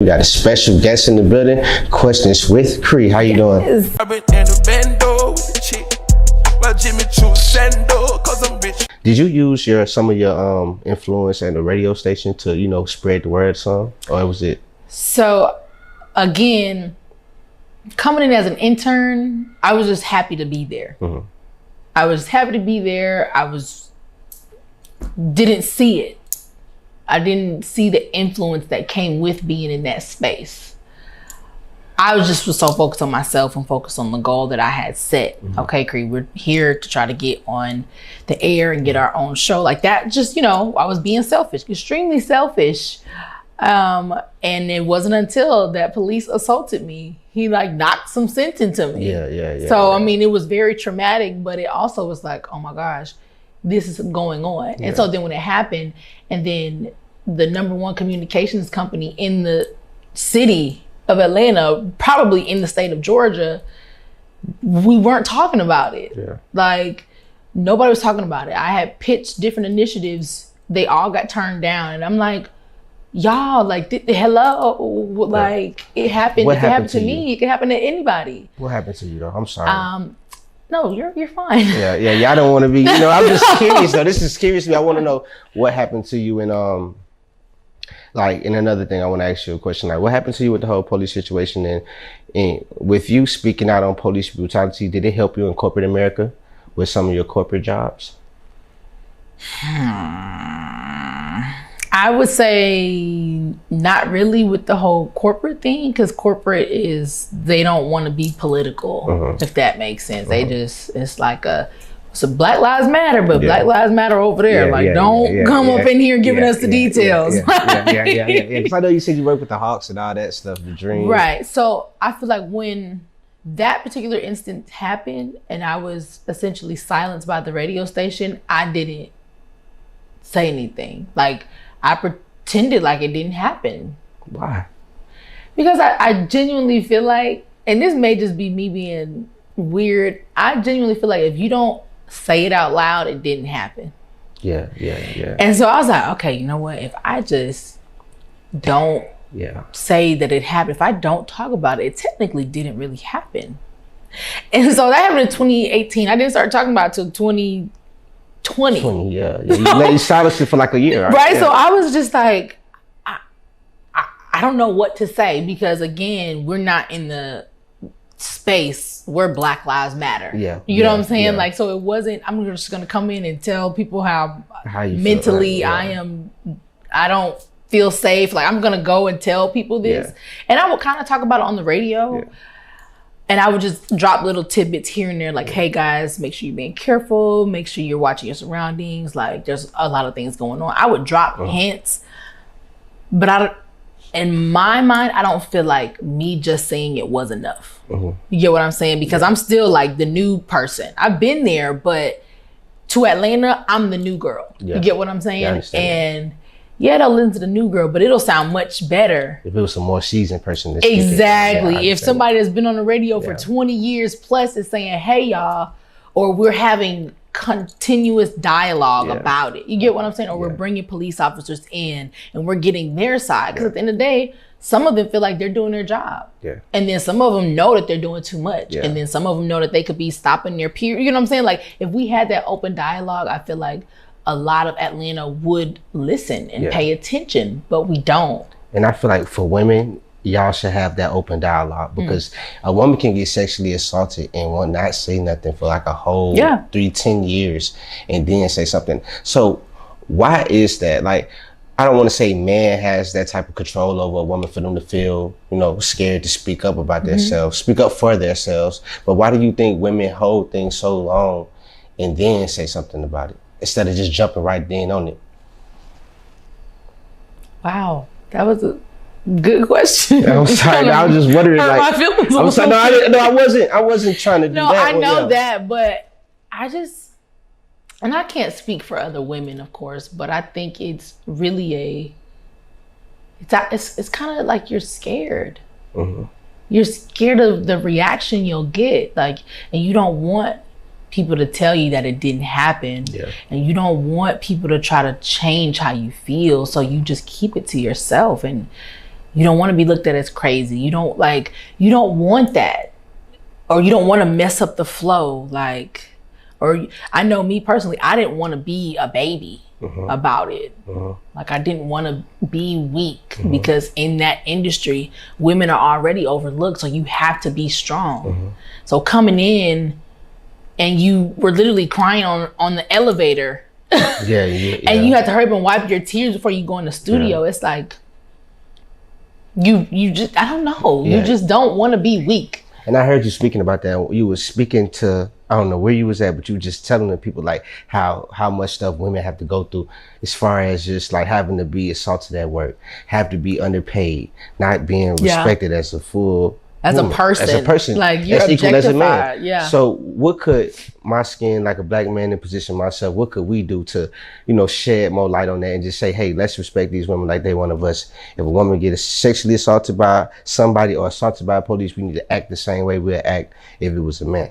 We got a special guest in the building. Questions with Cree. How you doing? I've been in the bando with the chick. Well, Jimmy Choo sendo, cause I'm rich. Did you use some of your influence at the radio station to, spread the word some? Or was it? So again, coming in as an intern, I was just happy to be there. Mm-hmm. I was happy to be there. Didn't see it. I didn't see the influence that came with being in that space. I was so focused on myself and focused on the goal that I had set. Mm-hmm. Okay, Cree, we're here to try to get on the air and get our own show. Like that, I was being selfish, extremely selfish. And it wasn't until that police assaulted me, he knocked some sense into me. Yeah. So, I mean, it was very traumatic, but it also was like, oh my gosh, this is going on. Yeah. And so then when it happened, and then the #1 communications company in the city of Atlanta, probably in the state of Georgia, we weren't talking about it. Yeah. Nobody was talking about it. I had pitched different initiatives. They all got turned down. And I'm like, y'all, hello, it happened. If it happened to me, it could happen to anybody. What happened to you though? I'm sorry. No, you're fine. Yeah. Y'all don't want to be, I'm just curious though. This is curious to me. I want to know what happened to you in and another thing, I want to ask you a question. What happened to you with the whole police situation and with you speaking out on police brutality? Did it help you in corporate America with some of your corporate jobs? I would say not really with the whole corporate thing, because corporate they don't want to be political, if that makes sense. They it's a Black Lives Matter, but Black Lives Matter over there. Don't come up in here giving us the details. Yeah. Because I know you said you work with the Hawks and all that stuff, the Dream. Right. So I feel like when that particular instance happened and I was essentially silenced by the radio station, I didn't say anything. I pretended like it didn't happen. Why? Because I genuinely feel like, and this may just be me being weird, I genuinely feel like if you don't say it out loud, it didn't happen. Yeah. And so I was like, okay, you know what? If I just don't say that it happened, if I don't talk about it, it technically didn't really happen. And so that happened in 2018. I didn't start talking about it until 2020. You silenced it for a year. Right. So I was just like, I don't know what to say, because again, we're not in the space where Black Lives Matter. You know what I'm saying? Yeah. So it wasn't, I'm just going to come in and tell people how you mentally feel, I don't feel safe. I'm going to go and tell people this. And I would kind of talk about it on the radio. And I would just drop little tidbits here and there, hey guys, make sure you're being careful. Make sure you're watching your surroundings. There's a lot of things going on. I would drop hints, but in my mind, I don't feel like me just saying it was enough. You get what I'm saying? Because I'm still the new person. I've been there, but to Atlanta, I'm the new girl. You get what I'm saying? And they'll listen to the new girl, but it'll sound much better if it was a more seasoned person. Exactly. If somebody that's been on the radio for 20 years plus is saying, hey y'all, or we're having continuous dialogue about it. You get what I'm saying? Or we're bringing police officers in and we're getting their side. Because at the end of the day, some of them feel like they're doing their job. And then some of them know that they're doing too much. And then some of them know that they could be stopping their peer. You know what I'm saying? If we had that open dialogue, I feel like a lot of Atlanta would listen and pay attention, but we don't. And I feel like for women, y'all should have that open dialogue, because a woman can get sexually assaulted and will not say nothing for a whole 10 years and then say something. So why is that? I don't want to say man has that type of control over a woman for them to feel, scared to speak up about themselves, speak up for themselves. But why do you think women hold things so long and then say something about it instead of just jumping right then on it? Wow, that was a good question. I'm sorry. I was just wondering. My feelings. I'm sorry. I wasn't trying to do that. No, I know that, but and I can't speak for other women, of course, but I think it's really it's kind of you're scared. You're scared of the reaction you'll get, and you don't want people to tell you that it didn't happen, and you don't want people to try to change how you feel, so you just keep it to yourself. And You don't want to be looked at as crazy. You don't want that. Or you don't want to mess up the flow. Like, or I know me personally, I didn't want to be a baby about it. Like, I didn't want to be weak because in that industry, women are already overlooked. So you have to be strong. So coming in and you were literally crying on the elevator and you had to hurry up and wipe your tears before you go in the studio. It's like, you just, I don't know. You just don't want to be weak. And I heard you speaking about that. You were speaking to, I don't know where you was at, but you were just telling the people like how much stuff women have to go through as far as just like having to be assaulted at work, have to be underpaid, not being respected as a full woman, as a person, like you're that's equal as a man. Yeah. So what could my skin, like a black man in position myself, what could we do to, shed more light on that and just say, hey, let's respect these women like they one of us. If a woman gets sexually assaulted by somebody or assaulted by police, we need to act the same way we'd act if it was a man.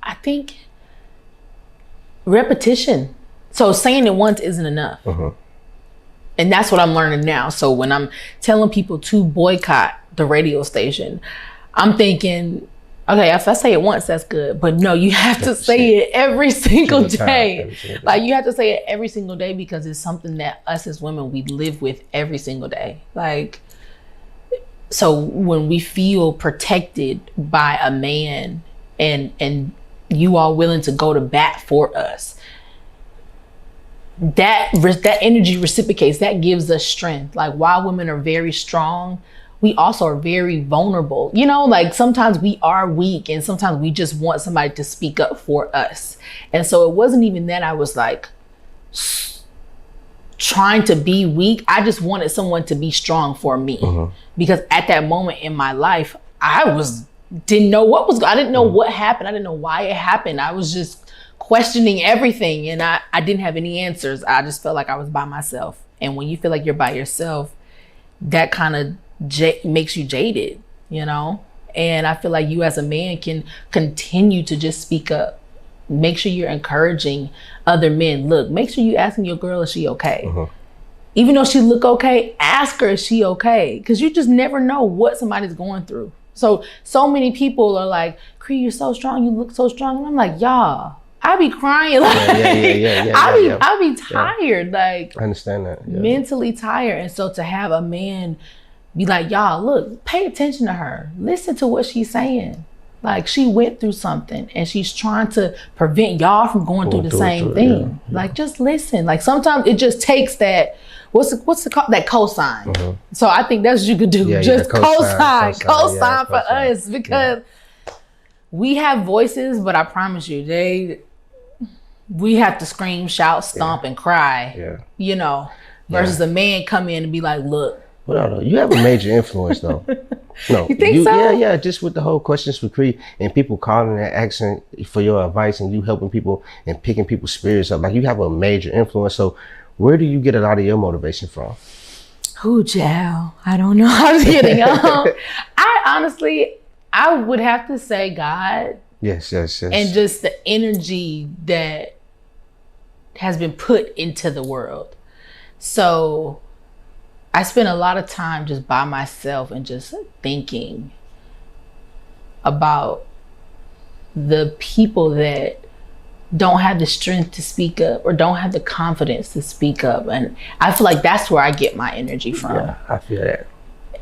I think repetition. So saying it once isn't enough. And that's what I'm learning now. So when I'm telling people to boycott the radio station, I'm thinking, okay, if I say it once, that's good. But no, you have to say it every single day. Like, you have to say it every single day because it's something that us as women, we live with every single day. Like, so when we feel protected by a man and you are willing to go to bat for us, that energy reciprocates. That gives us strength. Like, while women are very strong, we also are very vulnerable. Like, sometimes we are weak and sometimes we just want somebody to speak up for us. And so it wasn't even that I was like trying to be weak. I just wanted someone to be strong for me. Because at that moment in my life, I didn't know what happened. I didn't know why it happened. I was just questioning everything and I didn't have any answers. I just felt like I was by myself. And when you feel like you're by yourself, that kind of makes you jaded, And I feel like you as a man can continue to just speak up. Make sure you're encouraging other men. Look, make sure you're asking your girl, is she okay? Even though she look okay, ask her, is she okay? Because you just never know what somebody's going through. So many people are like, Cree, you're so strong. You look so strong. And I'm like, y'all, I be crying. Like, I be tired. Like, I understand that. Mentally tired. And so to have a man be like, y'all, look, pay attention to her. Listen to what she's saying. Like, she went through something and she's trying to prevent y'all from going through the same thing. Like, just listen. Like, sometimes it just takes that, what's it called? That cosign. So I think that's what you could do. Just cosign for us because we have voices, but I promise you, we have to scream, shout, stomp, and cry, versus a man come in and be like, look. Well, no, you have a major influence though. No, you think so? Yeah, just with the whole questions for Cree and people calling and asking for your advice and you helping people and picking people's spirits up. Like, you have a major influence. So where do you get a lot of your motivation from? Oh, child, I don't know. I was kidding. I honestly, I would have to say God. Yes. And just the energy that has been put into the world. So I spend a lot of time just by myself and just thinking about the people that don't have the strength to speak up or don't have the confidence to speak up. And I feel like that's where I get my energy from. Yeah, I feel that.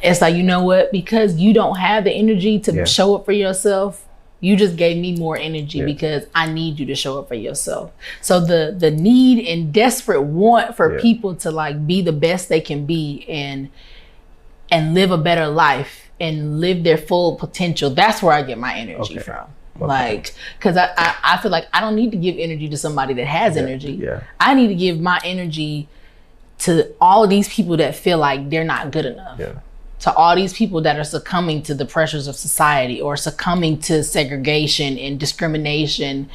It's like, you know what? Because you don't have the energy to show up for yourself, you just gave me more energy because I need you to show up for yourself. So the need and desperate want for people to like be the best they can be and live a better life and live their full potential. That's where I get my energy from. Like, cause I feel like I don't need to give energy to somebody that has energy. I need to give my energy to all of these people that feel like they're not good enough. To all these people that are succumbing to the pressures of society or succumbing to segregation and discrimination.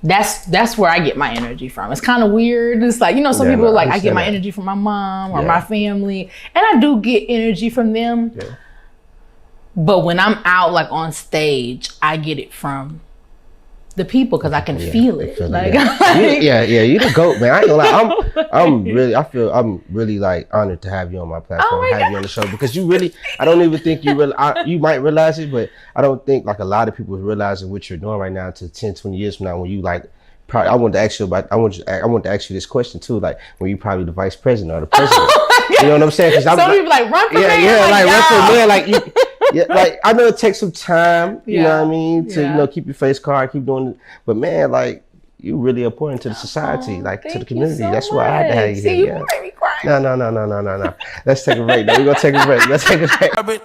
That's where I get my energy from. It's kind of weird. It's like, some people are like, I get my energy from my mom or my family. And I do get energy from them. But when I'm out like on stage, I get it from the people because I can feel it. Like, you the GOAT, man. I ain't gonna lie. I'm really like honored to have you on my platform, have you on the show, because you really, I don't even think you might realize it, but I don't think like a lot of people is realizing what you're doing right now to 10, 20 years from now when you like, probably, I want to ask you this question too, like when you probably the vice president or the president. You know what I'm saying? Some people like run for mayor. Yeah, like run for mayor, like you. Yeah, like I know it takes some time, you know what I mean, to keep your face card, keep doing it. But man, like you really important to the society, like to the community. That's why I had to have you here. You made me cry. No. Let's take a break. We're gonna take a break.